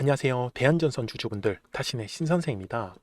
안녕하세요. 대한전선 주주분들, 타신의 신선생입니다.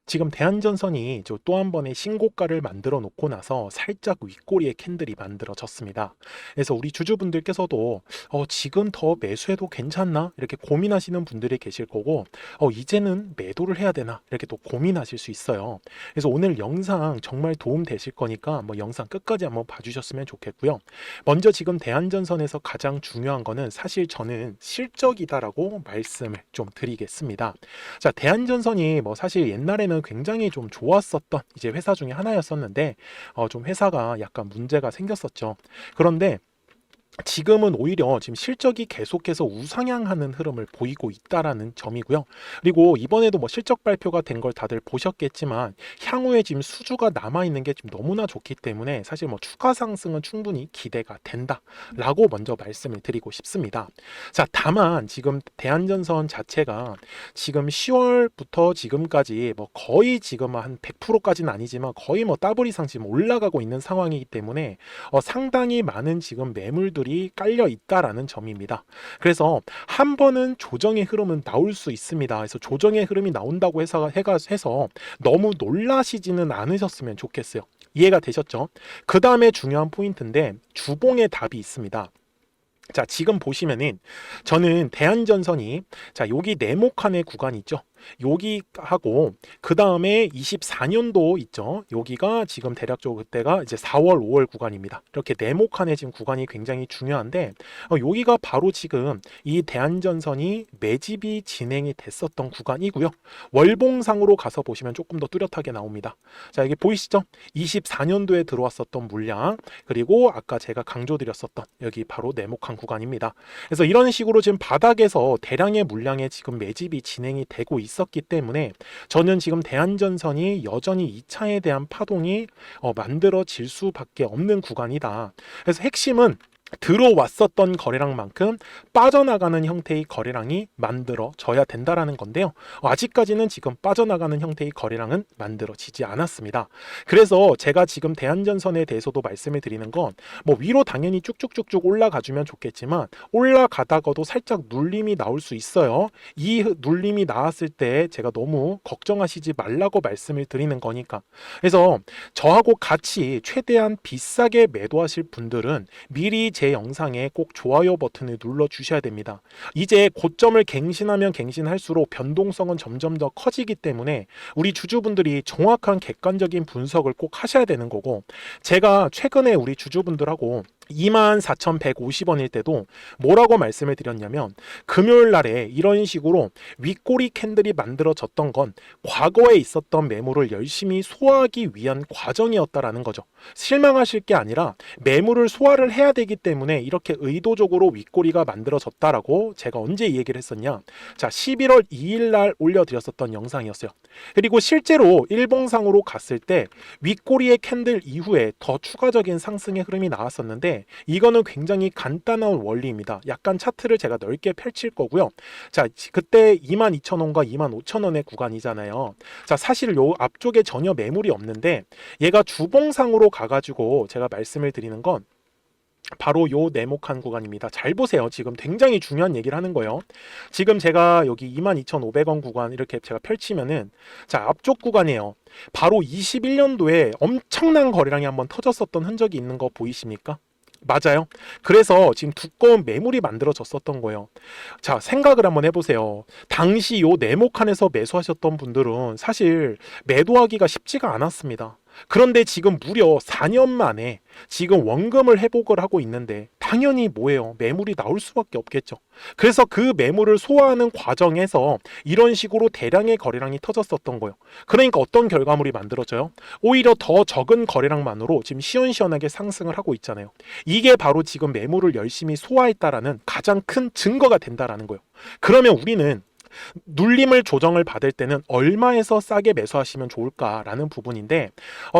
지금 대한전선이 또 한 번의 신고가를 만들어 놓고 나서 살짝 윗꼬리의 캔들이 만들어졌습니다. 그래서 우리 주주분들께서도 지금 더 매수해도 괜찮나? 이렇게 고민하시는 분들이 계실 거고, 이제는 매도를 해야 되나? 이렇게 또 고민하실 수 있어요. 그래서 오늘 영상 정말 도움 되실 거니까 영상 끝까지 한번 봐주셨으면 좋겠고요. 먼저 지금 대한전선에서 가장 중요한 거는 사실 저는 실적이다라고 말씀을 좀 드리겠습니다. 자, 대한전선이 사실 옛날에는 굉장히 좀 좋았었던 이제 회사 중에 하나였었는데 좀 회사가 약간 문제가 생겼었죠. 그런데 지금은 오히려 지금 실적이 계속해서 우상향하는 흐름을 보이고 있다라는 점이고요. 그리고 이번에도 실적 발표가 된 걸 다들 보셨겠지만 향후에 지금 수주가 남아 있는 게 지금 너무나 좋기 때문에 사실 추가 상승은 충분히 기대가 된다라고 먼저 말씀을 드리고 싶습니다. 자, 다만 지금 대한전선 자체가 지금 10월부터 지금까지 거의 지금 한 100%까지는 아니지만 거의 더블 이상 지금 올라가고 있는 상황이기 때문에 상당히 많은 지금 매물들이 깔려 있다라는 점입니다. 그래서 한 번은 조정의 흐름은 나올 수 있습니다. 그래서 조정의 흐름이 나온다고 해서 너무 놀라시지는 않으셨으면 좋겠어요. 이해가 되셨죠? 그 다음에 중요한 포인트인데 주봉의 답이 있습니다. 자, 지금 보시면은 저는 대한전선이 여기 네모칸의 구간 있죠. 여기 하고 그 다음에 24년도 있죠. 여기가 지금 대략적으로 그때가 이제 4월, 5월 구간입니다. 이렇게 네모칸의 지금 구간이 굉장히 중요한데 여기가 바로 지금 이 대한전선이 매집이 진행이 됐었던 구간이고요. 월봉상으로 가서 보시면 조금 더 뚜렷하게 나옵니다. 자, 여기 보이시죠? 24년도에 들어왔었던 물량, 그리고 아까 제가 강조드렸었던 여기 바로 네모칸 구간입니다. 그래서 이런 식으로 지금 바닥에서 대량의 물량의 지금 매집이 진행이 되고 있었기 때문에 저는 지금 대한전선이 여전히 2차에 대한 파동이 만들어질 수밖에 없는 구간이다. 그래서 핵심은 들어왔었던 거래량만큼 빠져나가는 형태의 거래량이 만들어져야 된다라는 건데요. 아직까지는 지금 빠져나가는 형태의 거래량은 만들어지지 않았습니다. 그래서 제가 지금 대한전선에 대해서도 말씀을 드리는 건 위로 당연히 쭉쭉쭉쭉 올라가주면 좋겠지만 올라가다가도 살짝 눌림이 나올 수 있어요. 이 눌림이 나왔을 때 제가 너무 걱정하시지 말라고 말씀을 드리는 거니까. 그래서 저하고 같이 최대한 비싸게 매도하실 분들은 미리 제 영상에 꼭 좋아요 버튼을 눌러 주셔야 됩니다. 이제 고점을 갱신하면 갱신할수록 변동성은 점점 더 커지기 때문에 우리 주주분들이 정확한 객관적인 분석을 꼭 하셔야 되는 거고, 제가 최근에 우리 주주분들하고 24,150원일 때도 뭐라고 말씀을 드렸냐면 금요일 날에 이런 식으로 윗꼬리 캔들이 만들어졌던 건 과거에 있었던 매물을 열심히 소화하기 위한 과정이었다라는 거죠. 실망하실 게 아니라 매물을 소화를 해야 되기 때문에 이렇게 의도적으로 윗꼬리가 만들어졌다라고 제가 언제 이 얘기를 했었냐. 자, 11월 2일 날 올려드렸었던 영상이었어요. 그리고 실제로 일봉상으로 갔을 때 윗꼬리의 캔들 이후에 더 추가적인 상승의 흐름이 나왔었는데 이거는 굉장히 간단한 원리입니다. 약간 차트를 제가 넓게 펼칠 거고요. 자, 그때 22,000원과 25,000원의 구간이잖아요. 자, 사실 요 앞쪽에 전혀 매물이 없는데 얘가 주봉상으로 가가지고 제가 말씀을 드리는 건 바로 요 네모칸 구간입니다. 잘 보세요. 지금 굉장히 중요한 얘기를 하는 거예요. 지금 제가 여기 22,500원 구간 이렇게 제가 펼치면은 자, 앞쪽 구간이에요. 바로 21년도에 엄청난 거래량이 한번 터졌었던 흔적이 있는 거 보이십니까? 맞아요. 그래서 지금 두꺼운 매물이 만들어졌었던 거예요. 자, 생각을 한번 해보세요. 당시 요 네모칸에서 매수하셨던 분들은 사실 매도하기가 쉽지가 않았습니다. 그런데 지금 무려 4년 만에 지금 원금을 회복을 하고 있는데 당연히 뭐예요? 매물이 나올 수밖에 없겠죠. 그래서 그 매물을 소화하는 과정에서 이런 식으로 대량의 거래량이 터졌었던 거예요. 그러니까 어떤 결과물이 만들어져요? 오히려 더 적은 거래량만으로 지금 시원시원하게 상승을 하고 있잖아요. 이게 바로 지금 매물을 열심히 소화했다라는 가장 큰 증거가 된다라는 거예요. 그러면 우리는 눌림을 조정을 받을 때는 얼마에서 싸게 매수하시면 좋을까라는 부분인데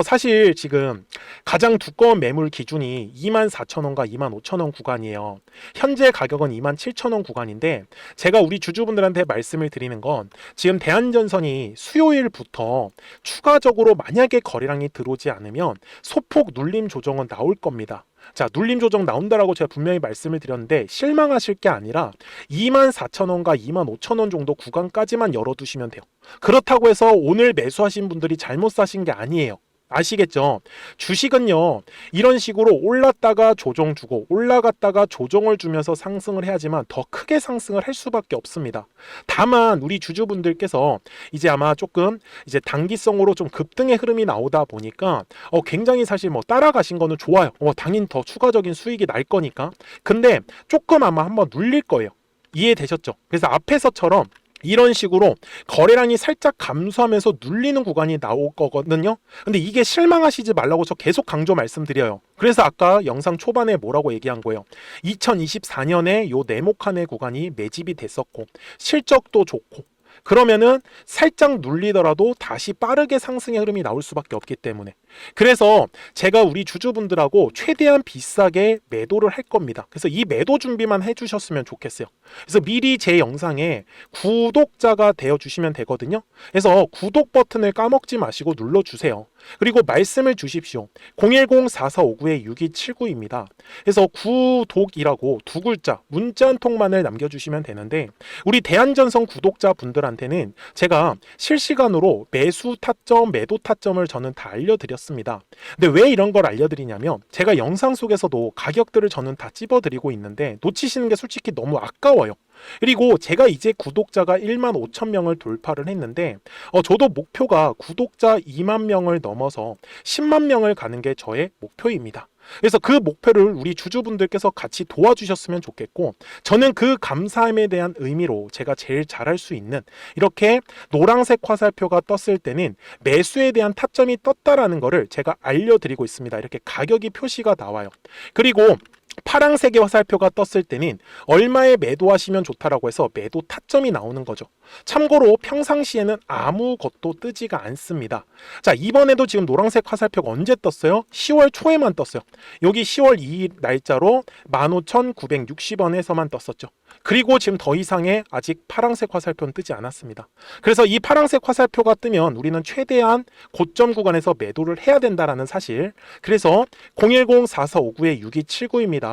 사실 지금 가장 두꺼운 매물 기준이 24,000원과 25,000원 구간이에요. 현재 가격은 27,000원 구간인데 제가 우리 주주분들한테 말씀을 드리는 건 지금 대한전선이 수요일부터 추가적으로 만약에 거래량이 들어오지 않으면 소폭 눌림 조정은 나올 겁니다. 자, 눌림 조정 나온다라고 제가 분명히 말씀을 드렸는데 실망하실 게 아니라 24,000원과 25,000원 정도 구간까지만 열어두시면 돼요. 그렇다고 해서 오늘 매수하신 분들이 잘못 사신 게 아니에요. 아시겠죠? 주식은요, 이런 식으로 올랐다가 조정 주고 올라갔다가 조정을 주면서 상승을 해야지만 더 크게 상승을 할 수밖에 없습니다. 다만 우리 주주분들께서 이제 아마 조금 이제 단기성으로 좀 급등의 흐름이 나오다 보니까 굉장히 사실 뭐 따라가신 거는 좋아요. 당연히 더 추가적인 수익이 날 거니까. 근데 조금 아마 한번 눌릴 거예요. 이해되셨죠? 그래서 앞에서처럼 이런 식으로 거래량이 살짝 감소하면서 눌리는 구간이 나올 거거든요. 근데 이게 실망하시지 말라고 저 계속 강조 말씀드려요. 그래서 아까 영상 초반에 뭐라고 얘기한 거예요. 2024년에 요 네모칸의 구간이 매집이 됐었고 실적도 좋고 그러면은 살짝 눌리더라도 다시 빠르게 상승의 흐름이 나올 수밖에 없기 때문에, 그래서 제가 우리 주주분들하고 최대한 비싸게 매도를 할 겁니다. 그래서 이 매도 준비만 해주셨으면 좋겠어요. 그래서 미리 제 영상에 구독자가 되어주시면 되거든요. 그래서 구독 버튼을 까먹지 마시고 눌러주세요. 그리고 말씀을 주십시오. 010-4459-6279입니다. 그래서 구독이라고 두 글자 문자 한 통만을 남겨주시면 되는데, 우리 대한전선 구독자분들한테는 제가 실시간으로 매수 타점, 매도 타점을 저는 다 알려드렸습니다. 근데 왜 이런 걸 알려드리냐면, 제가 영상 속에서도 가격들을 저는 다 찝어드리고 있는데 놓치시는 게 솔직히 너무 아까워요. 그리고 제가 이제 구독자가 15,000명을 돌파를 했는데 저도 목표가 구독자 2만 명을 넘어서 10만 명을 가는 게 저의 목표입니다. 그래서 그 목표를 우리 주주분들께서 같이 도와주셨으면 좋겠고, 저는 그 감사함에 대한 의미로 제가 제일 잘할 수 있는, 이렇게 노란색 화살표가 떴을 때는 매수에 대한 타점이 떴다라는 거를 제가 알려드리고 있습니다. 이렇게 가격이 표시가 나와요. 그리고 파란색의 화살표가 떴을 때는 얼마에 매도하시면 좋다라고 해서 매도 타점이 나오는 거죠. 참고로 평상시에는 아무것도 뜨지가 않습니다. 자, 이번에도 지금 노란색 화살표가 언제 떴어요? 10월 초에만 떴어요. 여기 10월 2일 날짜로 15,960원에서만 떴었죠. 그리고 지금 더 이상의 아직 파란색 화살표는 뜨지 않았습니다. 그래서 이 파란색 화살표가 뜨면 우리는 최대한 고점 구간에서 매도를 해야 된다라는 사실. 그래서 010-4459-6279입니다.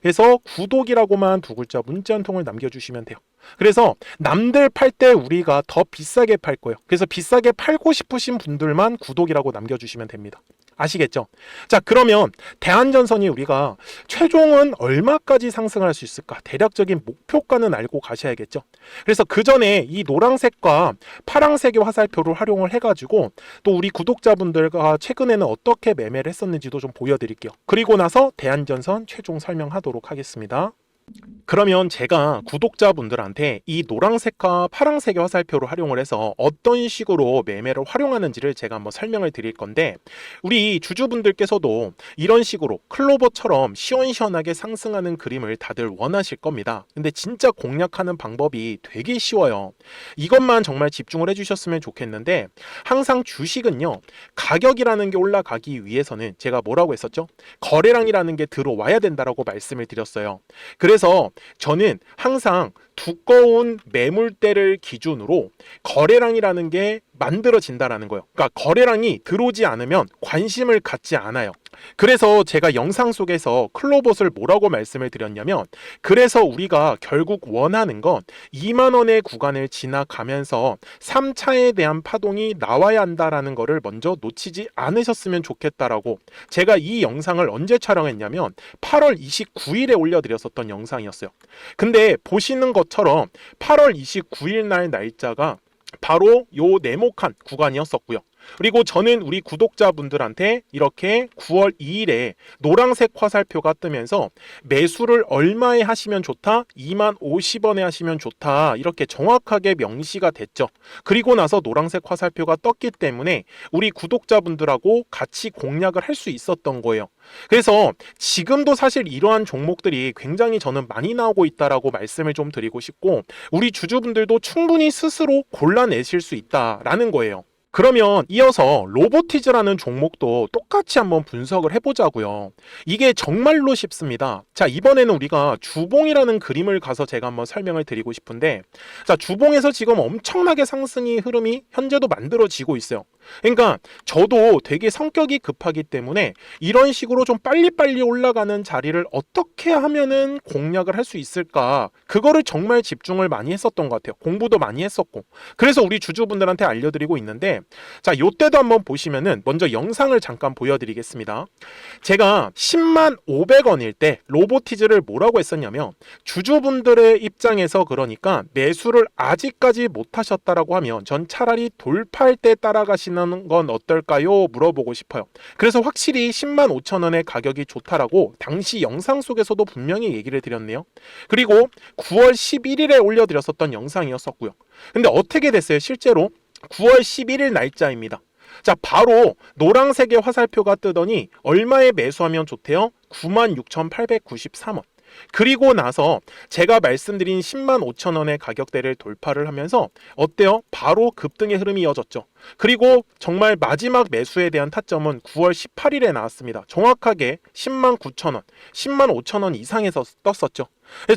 그래서 구독이라고만 두 글자 문자 한 통을 남겨주시면 돼요. 그래서 남들 팔 때 우리가 더 비싸게 팔 거예요. 그래서 비싸게 팔고 싶으신 분들만 구독이라고 남겨주시면 됩니다. 아시겠죠? 자, 그러면 대한전선이 우리가 최종은 얼마까지 상승할 수 있을까? 대략적인 목표가는 알고 가셔야겠죠? 그래서 그 전에 이 노란색과 파란색의 화살표를 활용을 해가지고 또 우리 구독자분들과 최근에는 어떻게 매매를 했었는지도 좀 보여드릴게요. 그리고 나서 대한전선 최종 설명하도록 하겠습니다. 그러면 제가 구독자분들한테 이 노란색과 파란색의 화살표를 활용을 해서 어떤 식으로 매매를 활용하는지를 제가 한번 설명을 드릴 건데, 우리 주주분들께서도 이런 식으로 클로버처럼 시원시원하게 상승하는 그림을 다들 원하실 겁니다. 근데 진짜 공략하는 방법이 되게 쉬워요. 이것만 정말 집중을 해주셨으면 좋겠는데, 항상 주식은요, 가격이라는 게 올라가기 위해서는 제가 뭐라고 했었죠? 거래량이라는 게 들어와야 된다라고 말씀을 드렸어요. 그래서 저는 항상 두꺼운 매물대를 기준으로 거래량이라는 게 만들어진다라는 거예요. 그러니까 거래량이 들어오지 않으면 관심을 갖지 않아요. 그래서 제가 영상 속에서 클로봇을 뭐라고 말씀을 드렸냐면, 그래서 우리가 결국 원하는 건 2만 원의 구간을 지나가면서 3차에 대한 파동이 나와야 한다라는 거를 먼저 놓치지 않으셨으면 좋겠다라고, 제가 이 영상을 언제 촬영했냐면 8월 29일에 올려드렸었던 영상이었어요. 근데 보시는 것처럼 8월 29일 날 날짜가 바로 요 네모칸 구간이었었고요. 그리고 저는 우리 구독자분들한테 이렇게 9월 2일에 노란색 화살표가 뜨면서 매수를 얼마에 하시면 좋다? 20,050원에 하시면 좋다. 이렇게 정확하게 명시가 됐죠. 그리고 나서 노란색 화살표가 떴기 때문에 우리 구독자분들하고 같이 공략을 할 수 있었던 거예요. 그래서 지금도 사실 이러한 종목들이 굉장히 저는 많이 나오고 있다라고 말씀을 좀 드리고 싶고, 우리 주주분들도 충분히 스스로 골라내실 수 있다라는 거예요. 그러면 이어서 로보티즈라는 종목도 똑같이 한번 분석을 해보자고요. 이게 정말로 쉽습니다. 자, 이번에는 우리가 주봉이라는 그림을 가서 제가 한번 설명을 드리고 싶은데, 자, 주봉에서 지금 엄청나게 상승의 흐름이 현재도 만들어지고 있어요. 그러니까 저도 되게 성격이 급하기 때문에 이런 식으로 좀 빨리빨리 올라가는 자리를 어떻게 하면은 공략을 할 수 있을까? 그거를 정말 집중을 많이 했었던 것 같아요. 공부도 많이 했었고. 그래서 우리 주주분들한테 알려드리고 있는데, 자, 요때도 한번 보시면은 먼저 영상을 잠깐 보여드리겠습니다. 제가 10만 500원일 때 로보티즈를 뭐라고 했었냐면, 주주분들의 입장에서 그러니까 매수를 아직까지 못 하셨다라고 하면 전 차라리 돌파할 때 따라가시는 건 어떨까요? 물어보고 싶어요. 그래서 확실히 10만 5천 원의 가격이 좋다라고 당시 영상 속에서도 분명히 얘기를 드렸네요. 그리고 9월 11일에 올려드렸었던 영상이었었고요. 근데 어떻게 됐어요? 실제로 9월 11일 날짜입니다. 자, 바로 노란색의 화살표가 뜨더니 얼마에 매수하면 좋대요? 96,893원. 그리고 나서 제가 말씀드린 10만 5천 원의 가격대를 돌파를 하면서 어때요? 바로 급등의 흐름이 이어졌죠. 그리고 정말 마지막 매수에 대한 타점은 9월 18일에 나왔습니다. 정확하게 10만 9천 원, 10만 5천 원 이상에서 떴었죠.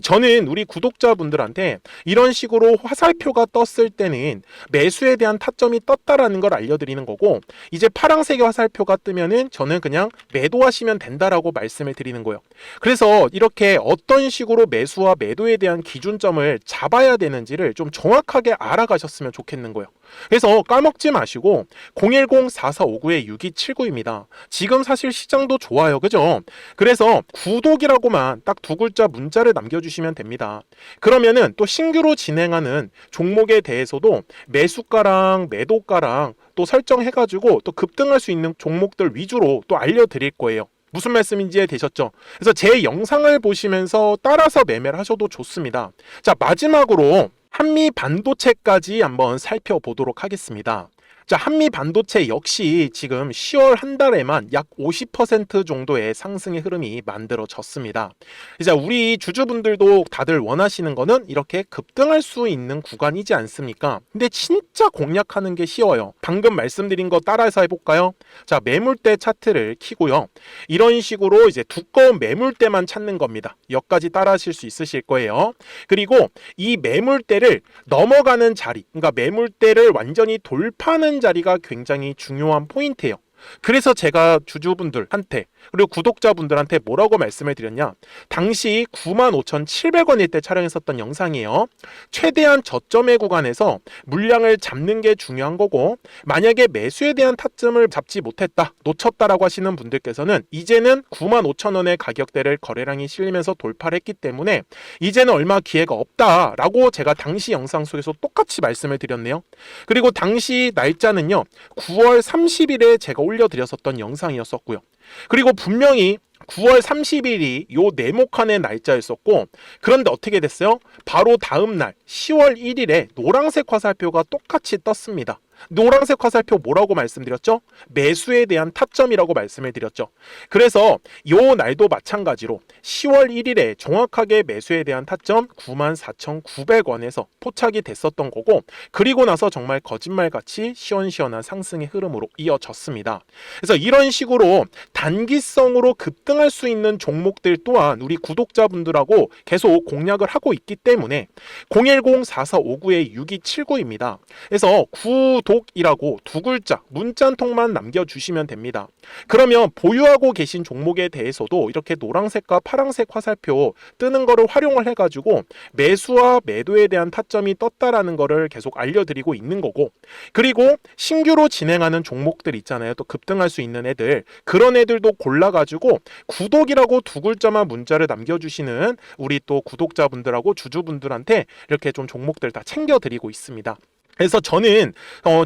저는 우리 구독자분들한테 이런 식으로 화살표가 떴을 때는 매수에 대한 타점이 떴다라는 걸 알려드리는 거고, 이제 파란색의 화살표가 뜨면은 저는 그냥 매도하시면 된다라고 말씀을 드리는 거예요. 그래서 이렇게 어떤 식으로 매수와 매도에 대한 기준점을 잡아야 되는지를 좀 정확하게 알아가셨으면 좋겠는 거예요. 그래서 까먹지 마시고 010-4459-6279입니다. 지금 사실 시장도 좋아요. 그죠? 그래서 구독이라고만 딱 두 글자 문자를 남겨주시면 됩니다. 그러면은 또 신규로 진행하는 종목에 대해서도 매수가랑 매도가랑 또 설정해가지고 또 급등할 수 있는 종목들 위주로 또 알려드릴 거예요. 무슨 말씀인지 이해되셨죠? 그래서 제 영상을 보시면서 따라서 매매를 하셔도 좋습니다. 자, 마지막으로 한미 반도체까지 한번 살펴보도록 하겠습니다. 자, 한미 반도체 역시 지금 10월 한 달에만 약 50% 정도의 상승의 흐름이 만들어졌습니다. 이제 우리 주주분들도 다들 원하시는 거는 이렇게 급등할 수 있는 구간이지 않습니까? 근데 진짜 공략하는 게 쉬워요. 방금 말씀드린 거 따라해서 해볼까요? 자, 매물대 차트를 키고요. 이런 식으로 이제 두꺼운 매물대만 찾는 겁니다. 여기까지 따라하실 수 있으실 거예요. 그리고 이 매물대를 넘어가는 자리, 그러니까 매물대를 완전히 돌파하는 자리가 굉장히 중요한 포인트예요. 그래서 제가 주주분들한테 그리고 구독자분들한테 뭐라고 말씀을 드렸냐, 당시 95,700원일 때 촬영했었던 영상이에요. 최대한 저점의 구간에서 물량을 잡는 게 중요한 거고, 만약에 매수에 대한 타점을 잡지 못했다, 놓쳤다라고 하시는 분들께서는 이제는 95,000원의 가격대를 거래량이 실리면서 돌파를 했기 때문에 이제는 얼마 기회가 없다라고 제가 당시 영상 속에서 똑같이 말씀을 드렸네요. 그리고 당시 날짜는요, 9월 30일에 제가 올려드렸었던 영상이었었고요. 그리고 분명히 9월 30일이 요 네모칸의 날짜였었고, 그런데 어떻게 됐어요? 바로 다음 날 10월 1일에 노란색 화살표가 똑같이 떴습니다. 노란색 화살표 뭐라고 말씀드렸죠? 매수에 대한 타점이라고 말씀을 드렸죠. 그래서 요 날도 마찬가지로 10월 1일에 정확하게 매수에 대한 타점 94,900원에서 포착이 됐었던 거고, 그리고 나서 정말 거짓말같이 시원시원한 상승의 흐름으로 이어졌습니다. 그래서 이런 식으로 단기성으로 급등할 수 있는 종목들 또한 우리 구독자분들하고 계속 공략을 하고 있기 때문에 010-4459-6279입니다. 그래서 구독이라고 두 글자 문자 한 통만 남겨주시면 됩니다. 그러면 보유하고 계신 종목에 대해서도 이렇게 노란색과 파란색 화살표 뜨는 거를 활용을 해가지고 매수와 매도에 대한 타점이 떴다라는 거를 계속 알려드리고 있는 거고, 그리고 신규로 진행하는 종목들 있잖아요. 또 급등할 수 있는 애들, 그런 애들도 골라가지고 구독이라고 두 글자만 문자를 남겨주시는 우리 또 구독자분들하고 주주분들한테 이렇게 좀 종목들 다 챙겨드리고 있습니다. 그래서 저는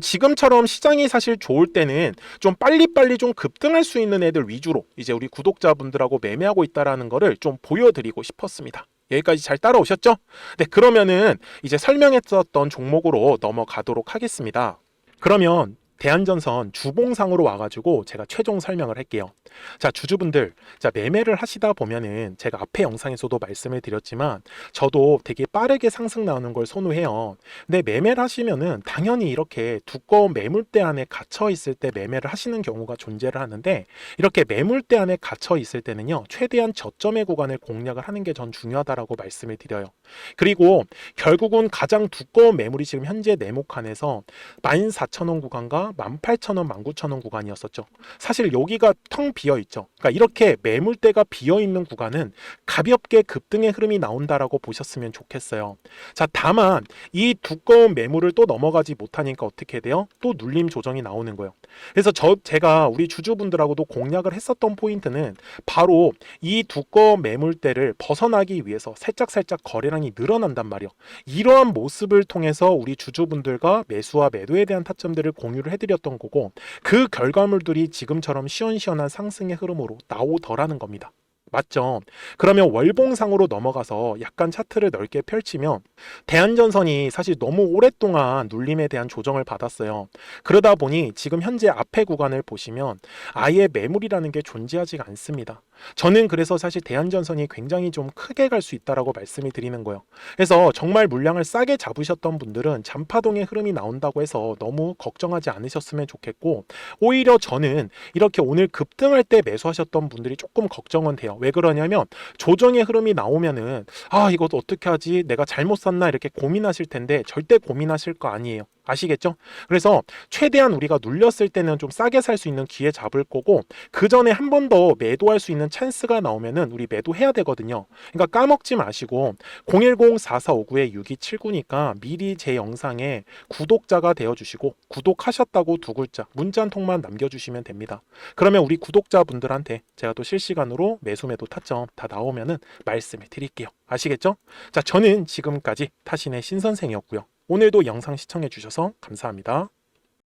지금처럼 시장이 사실 좋을 때는 좀 빨리빨리 좀 급등할 수 있는 애들 위주로 이제 우리 구독자분들하고 매매하고 있다라는 거를 좀 보여드리고 싶었습니다. 여기까지 잘 따라오셨죠? 네, 그러면은 이제 설명했었던 종목으로 넘어가도록 하겠습니다. 그러면 대한전선 주봉상으로 와가지고 제가 최종 설명을 할게요. 자, 주주분들, 자, 매매를 하시다 보면은 제가 앞에 영상에서도 말씀을 드렸지만 저도 되게 빠르게 상승 나오는 걸 선호해요. 근데 매매를 하시면은 당연히 이렇게 두꺼운 매물대 안에 갇혀 있을 때 매매를 하시는 경우가 존재를 하는데, 이렇게 매물대 안에 갇혀 있을 때는요, 최대한 저점의 구간을 공략을 하는 게 전 중요하다라고 말씀을 드려요. 그리고 결국은 가장 두꺼운 매물이 지금 현재 네모칸에서 14,000원 구간과 구간대가 18,000원, 19,000원 구간이었었죠. 사실 여기가 텅 비어 있죠. 그러니까 이렇게 매물대가 비어 있는 구간은 가볍게 급등의 흐름이 나온다라고 보셨으면 좋겠어요. 자, 다만 이 두꺼운 매물을 또 넘어가지 못하니까 어떻게 돼요? 또 눌림 조정이 나오는 거예요. 그래서 제가 우리 주주분들하고도 공략을 했었던 포인트는 바로 이 두꺼운 매물대를 벗어나기 위해서 살짝살짝 거래량이 늘어난단 말이에요. 이러한 모습을 통해서 우리 주주분들과 매수와 매도에 대한 타점들을 공유를 해드렸던 거고, 그 결과물들이 지금처럼 시원시원한 상승의 흐름으로 나오더라는 겁니다. 맞죠? 그러면 월봉상으로 넘어가서 약간 차트를 넓게 펼치면 대한전선이 사실 너무 오랫동안 눌림에 대한 조정을 받았어요. 그러다 보니 지금 현재 앞에 구간을 보시면 아예 매물이라는 게 존재하지 않습니다. 저는 그래서 사실 대한전선이 굉장히 좀 크게 갈 수 있다라고 말씀을 드리는 거예요. 그래서 정말 물량을 싸게 잡으셨던 분들은 잔파동의 흐름이 나온다고 해서 너무 걱정하지 않으셨으면 좋겠고, 오히려 저는 이렇게 오늘 급등할 때 매수하셨던 분들이 조금 걱정은 돼요. 왜 그러냐면 조정의 흐름이 나오면은 이거 어떻게 하지? 내가 잘못 샀나? 이렇게 고민하실 텐데 절대 고민하실 거 아니에요. 아시겠죠? 그래서 최대한 우리가 눌렸을 때는 좀 싸게 살 수 있는 기회 잡을 거고, 그 전에 한 번 더 매도할 수 있는 찬스가 나오면은 우리 매도해야 되거든요. 그러니까 까먹지 마시고 010-4459-6279니까 미리 제 영상에 구독자가 되어주시고 구독하셨다고 두 글자 문자 한 통만 남겨주시면 됩니다. 그러면 우리 구독자분들한테 제가 또 실시간으로 매수 매도 타점 다 나오면은 말씀을 드릴게요. 아시겠죠? 자, 저는 지금까지 타신의 신선생이었고요. 오늘도 영상 시청해 주셔서 감사합니다.